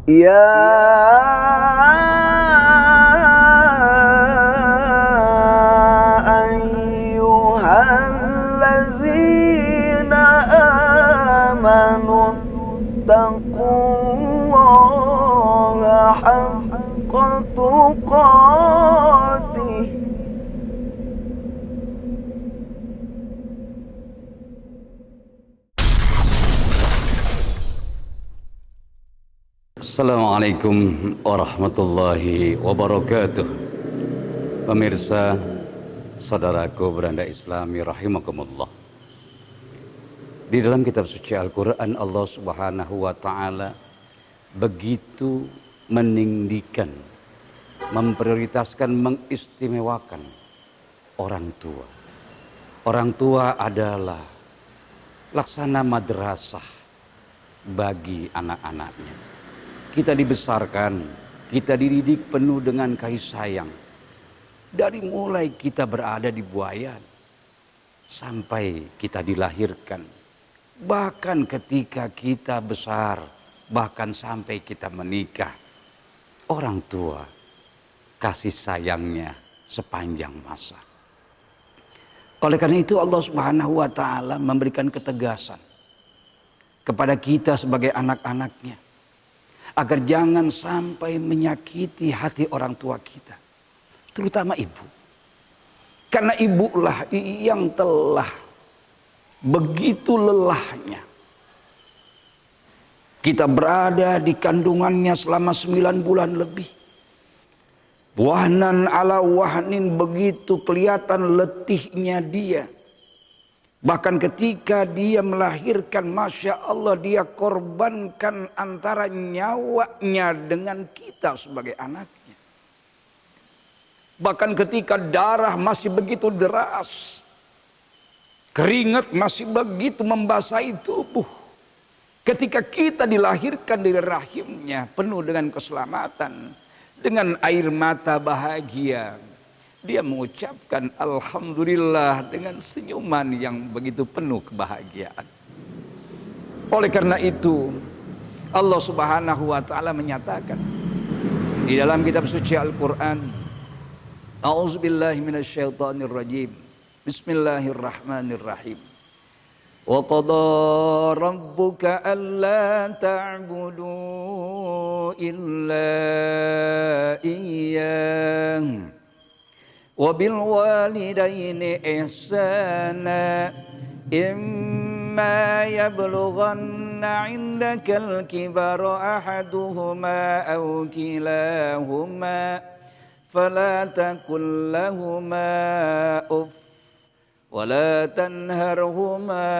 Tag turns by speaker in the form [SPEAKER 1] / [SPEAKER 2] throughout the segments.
[SPEAKER 1] يا أيها الذين آمنوا اتقوا الله حق تقاته
[SPEAKER 2] Assalamualaikum warahmatullahi wabarakatuh. Pemirsa, saudaraku beranda Islami rahimakumullah. Di dalam kitab suci Al-Quran, Allah Subhanahu wa ta'ala begitu meninggikan, memprioritaskan, mengistimewakan orang tua. Orang tua adalah laksana madrasah bagi anak-anaknya. Kita dibesarkan, kita dididik penuh dengan kasih sayang. Dari mulai kita berada di buayan sampai kita dilahirkan. Bahkan ketika kita besar, bahkan sampai kita menikah. Orang tua kasih sayangnya sepanjang masa. Oleh karena itu Allah Subhanahu wa ta'ala memberikan ketegasan kepada kita sebagai anak-anaknya. Agar jangan sampai menyakiti hati orang tua kita. Terutama ibu. Karena ibulah yang telah begitu lelahnya. Kita berada di kandungannya selama 9 bulan lebih. Wahnan ala wahnin, begitu kelihatan letihnya dia. Bahkan ketika dia melahirkan, Masya Allah, dia korbankan antara nyawanya dengan kita sebagai anaknya. Bahkan ketika darah masih begitu deras, keringat masih begitu membasahi tubuh. Ketika kita dilahirkan dari rahimnya penuh dengan keselamatan, dengan air mata bahagia, dia mengucapkan Alhamdulillah dengan senyuman yang begitu penuh kebahagiaan. Oleh karena itu Allah Subhanahu wa ta'ala menyatakan di dalam kitab suci Al-Quran, A'udzubillahi minasyaitonirrajim, Bismillahirrahmanirrahim. Wa qada rabbuka alla ta'budu illa iyyah وبالوالدين إحسانا إما يبلغن عندك الكبر أحدهما أو كلاهما فلا تقل لهما أف ولا تنهرهما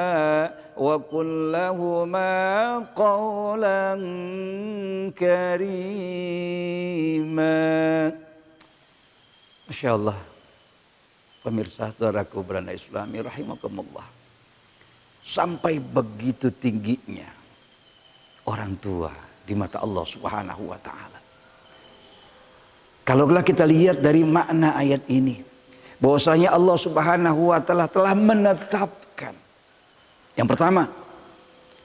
[SPEAKER 2] وقل لهما قولا كريما. Masya Allah, pemirsa saudaraku beranda Islami rahimakumullah. Sampai begitu tingginya orang tua di mata Allah Subhanahu wa ta'ala. Kalaulah kita lihat dari makna ayat ini, bahwasanya Allah Subhanahu wa ta'ala telah menetapkan, yang pertama,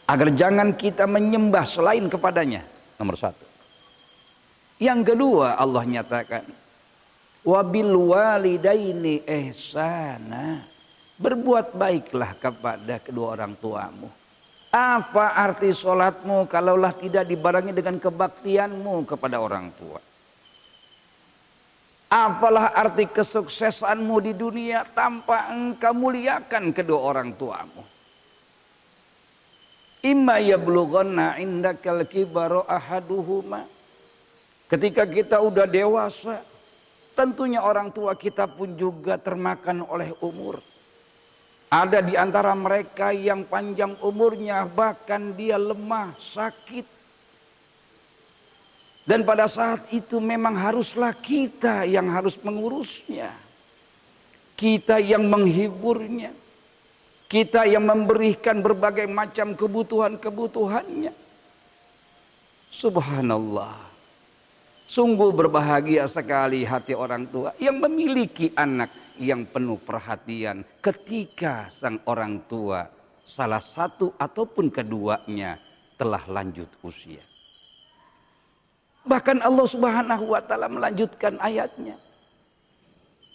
[SPEAKER 2] agar jangan kita menyembah selain kepadanya, nomor 1. Yang kedua, Allah nyatakan wabil walidaini ihsana, berbuat baiklah kepada kedua orang tuamu. Apa arti sholatmu kalaulah tidak dibarengi dengan kebaktianmu kepada orang tua? Apalah arti kesuksesanmu di dunia tanpa engkau muliakan kedua orang tuamu? Imma yablughanna indakal kibaru ahaduhuma, ketika kita udah dewasa, tentunya orang tua kita pun juga termakan oleh umur. Ada di antara mereka yang panjang umurnya, bahkan dia lemah, sakit. Dan pada saat itu memang haruslah kita yang harus mengurusnya. Kita yang menghiburnya. Kita yang memberikan berbagai macam kebutuhan-kebutuhannya. Subhanallah. Sungguh berbahagia sekali hati orang tua yang memiliki anak yang penuh perhatian ketika sang orang tua salah satu ataupun keduanya telah lanjut usia. Bahkan Allah Subhanahu wa taala melanjutkan ayatnya.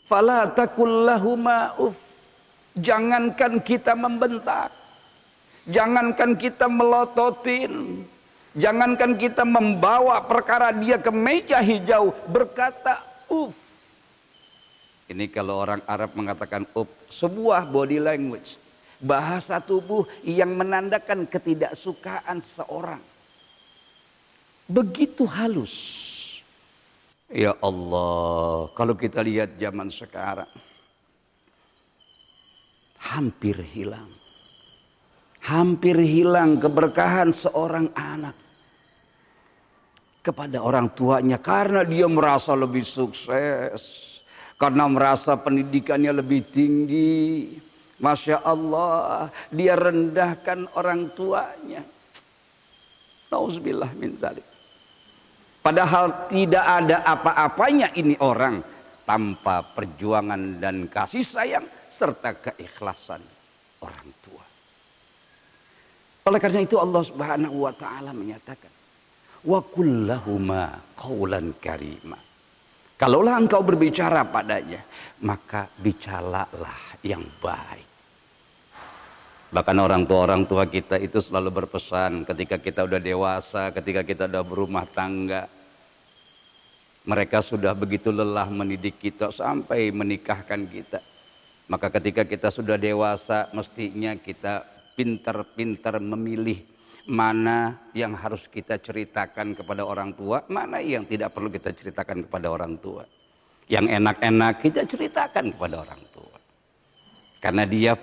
[SPEAKER 2] Fala taqul lahuma uff. Jangankan kita membentak, jangankan kita melototin, jangankan kita membawa perkara dia ke meja hijau berkata uff. Ini kalau orang Arab mengatakan uff, sebuah body language, bahasa tubuh yang menandakan ketidaksukaan seseorang. Begitu halus. Ya Allah, kalau kita lihat zaman sekarang hampir hilang keberkahan seorang anak kepada orang tuanya karena dia merasa lebih sukses, karena merasa pendidikannya lebih tinggi. Masya Allah, dia rendahkan orang tuanya. Nauzubillah min dzalik. Padahal tidak ada apa-apanya ini orang tanpa perjuangan dan kasih sayang serta keikhlasan orang tua. Oleh karena itu Allah Subhanahu wa taala menyatakan, wa qul lahuma qaulan karima. Kalaulah engkau berbicara padanya, maka bicaralah yang baik. Bahkan orang tua kita itu selalu berpesan ketika kita udah dewasa, ketika kita udah berumah tangga. Mereka sudah begitu lelah mendidik kita sampai menikahkan kita. Maka ketika kita sudah dewasa, mestinya kita pintar-pintar memilih mana yang harus kita ceritakan kepada orang tua, mana yang tidak perlu kita ceritakan kepada orang tua. Yang enak-enak kita ceritakan kepada orang tua. Karena dia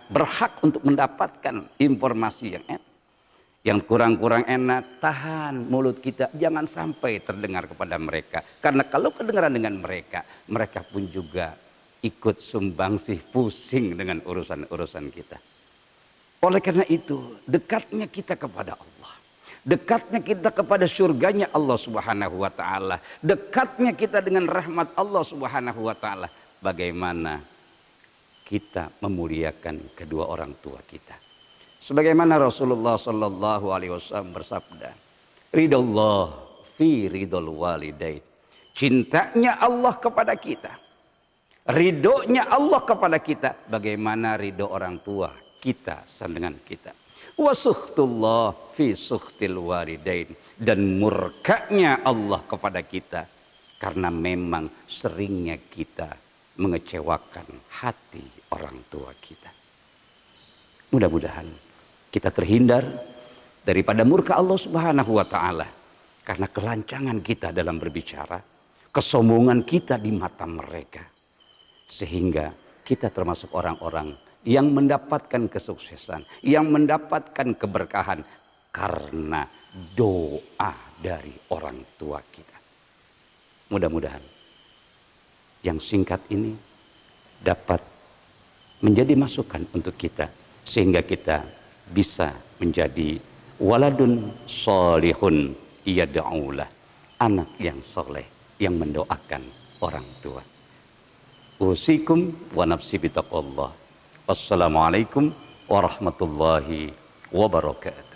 [SPEAKER 2] berhak untuk mendapatkan informasi yang enak. Yang kurang-kurang enak, tahan mulut kita, jangan sampai terdengar kepada mereka. Karena kalau kedengaran dengan mereka, mereka pun juga ikut sumbangsih, pusing dengan urusan-urusan kita. Oleh karena itu, dekatnya kita kepada Allah, dekatnya kita kepada surganya Allah Subhanahu wa taala, dekatnya kita dengan rahmat Allah Subhanahu wa taala, bagaimana kita memuliakan kedua orang tua kita. Sebagaimana Rasulullah sallallahu alaihi wasallam bersabda, ridallah fi ridul walidain. Cintanya Allah kepada kita, ridhonya Allah kepada kita, bagaimana ridho orang tua kita dengan kita. Wa sukhtullah fi sukhtil walidain, dan murkanya Allah kepada kita karena memang seringnya kita mengecewakan hati orang tua kita. Mudah-mudahan kita terhindar daripada murka Allah Subhanahu wa taala karena kelancangan kita dalam berbicara, kesombongan kita di mata mereka, sehingga kita termasuk orang-orang yang mendapatkan kesuksesan, yang mendapatkan keberkahan karena doa dari orang tua kita. Mudah-mudahan yang singkat ini dapat menjadi masukan untuk kita, sehingga kita bisa menjadi waladun solihun yad'ulah, anak yang soleh yang mendoakan orang tua. Usikum wa nafsi bitaqwallah. Wassalamualaikum warahmatullahi wabarakatuh.